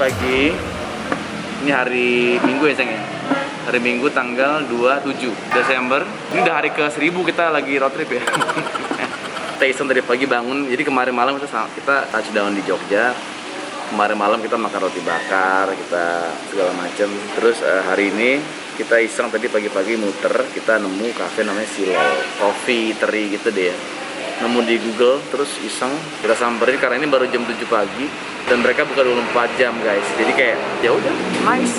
pagi. Ini hari Minggu ya sayang ya? Hari Minggu tanggal 27 Desember. Ini udah hari ke-1000 kita lagi road trip ya. Kita iseng dari pagi bangun. Jadi kemarin malam kita touchdown di Jogja. Kemarin malam kita makan roti bakar, kita segala macam. Terus hari ini kita iseng tadi pagi-pagi muter, kita nemu kafe namanya Silo Coffee Teri gitu deh ya. Nemu di Google, terus iseng kita samperin karena ini baru jam 7 pagi dan mereka buka 24 jam guys. Jadi kayak ya udah, nice.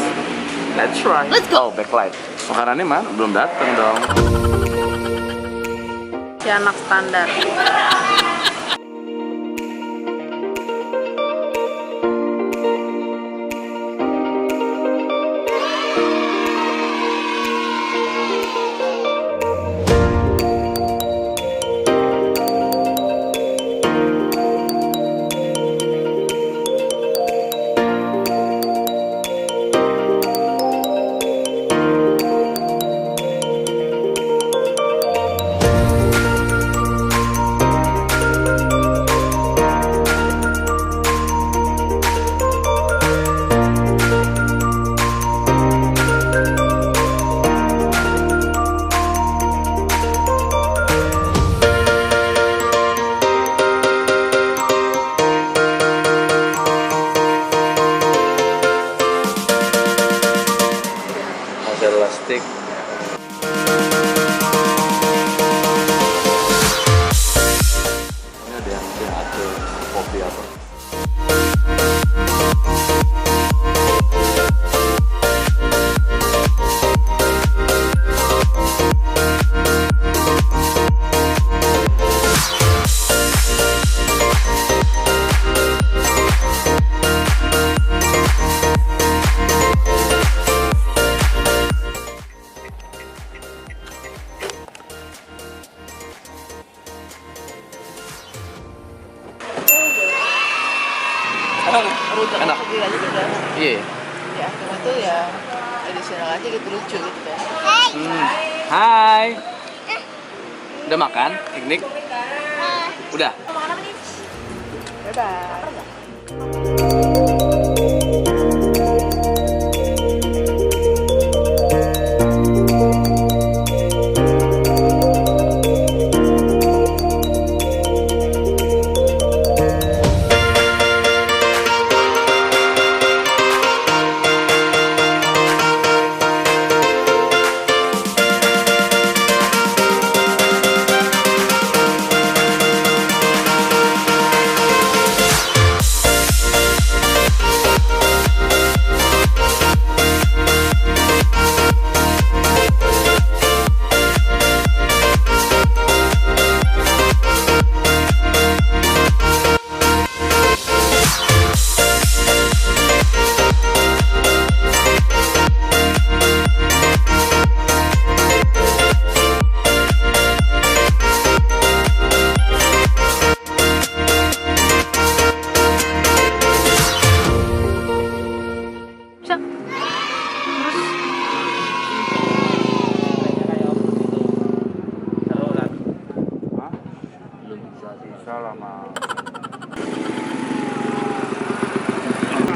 Let's try. Let's go. Oh, backlight. Makanannya mana? Belum dateng dong. Si anak standar. Elastik. Ini ada yang atur kopi apa? Enak. Iya. Ya, cuma itu ya tradisional aja gitu, lucu gitu kan. Hai. Udah makan, piknik? Udah. Dadah.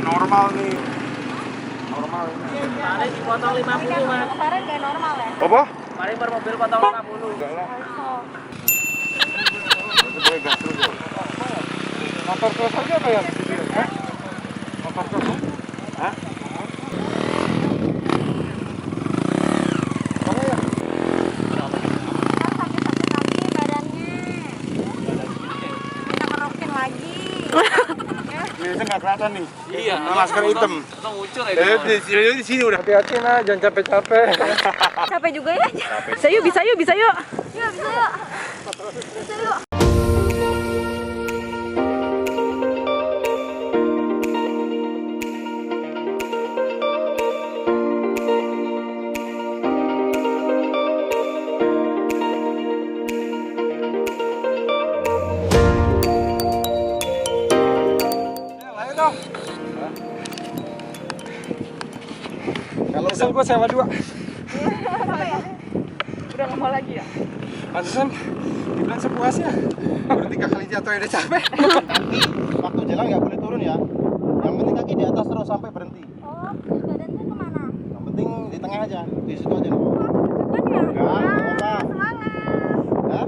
Normal nih. Normal ini. Kemarin dipotong 50 mas. Kemarin gak normal ya? Apa? Kemarin bermobil potong 50. Enggak lah. Boleh gas terus. Motor cross aja apa ya? Hah? Motor cross? Hah? Mana ya? Sakit-sakit lagi badannya. Kita kerokin lagi. Biasanya nggak kelihatan nih. Iya, Masker hitam. Ngucur ya. Di sini udah hati-hati nah, jangan capek-capek. Capek juga ya? Bisa yuk, bisa yuk, bisa yuk. Yuk, bisa yuk. Bisa yuk. Kalau kesel gua sewa 2. Apa ya? Udah nggak mau lagi ya? Pantesan dibilang sepuasnya. Udah 3 kali jatuh udah capek. Waktu jalan nggak boleh turun ya. Yang penting kaki di atas terus. sampai berhenti. Oh, badan tuh kemana? Yang penting di tengah aja, di situ aja. Wah, deg-degan ya? Enggak, apa-apa. Semangat. Ya?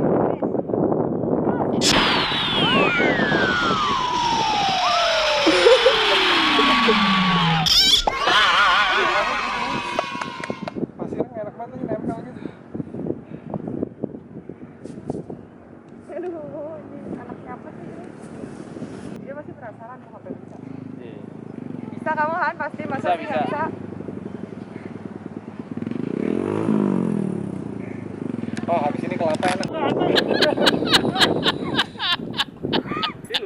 Pasirnya enak banget, nempel gitu. Aduh, ini anak siapa sih ini? Dia pasti penasaran mau sampai bisa. Bisa kamu Han pasti, masa Bisa, sih nggak bisa. bisa? Oh, habis ini kelapa enak.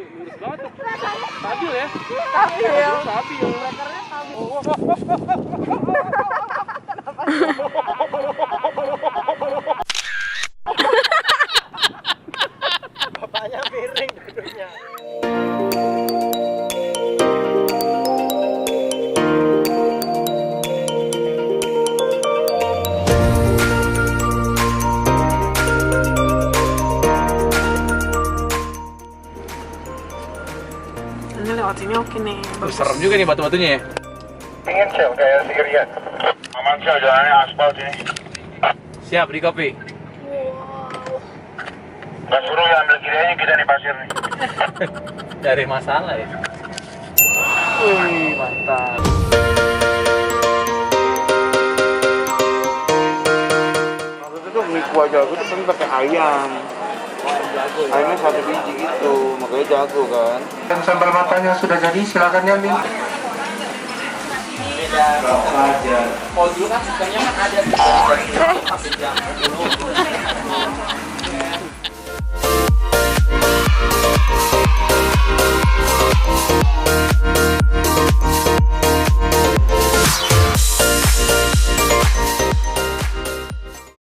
Lurus banget tuh. Stabil ya. Stabil ya. Stabil. Breakernya stabil. Bapaknya piring duduknya. Ini lewat sini oke nih. Serem juga nih batu-batunya ya. Pengen sel kayak sigirian. Aman sel jalannya aspal ini. Siap di kopi. Gak suruh ya ambil kiri aja kita di pasir nih. Dari masalah ya. Wih, mantap. Maksudnya tuh mie kuah jago tuh pasti pakai ayam. Ayamnya 1 biji gitu, makanya jago kan. Dan sambal matanya sudah jadi, silakan diambil. Aja. Kalau dulu kan sukanya kan ada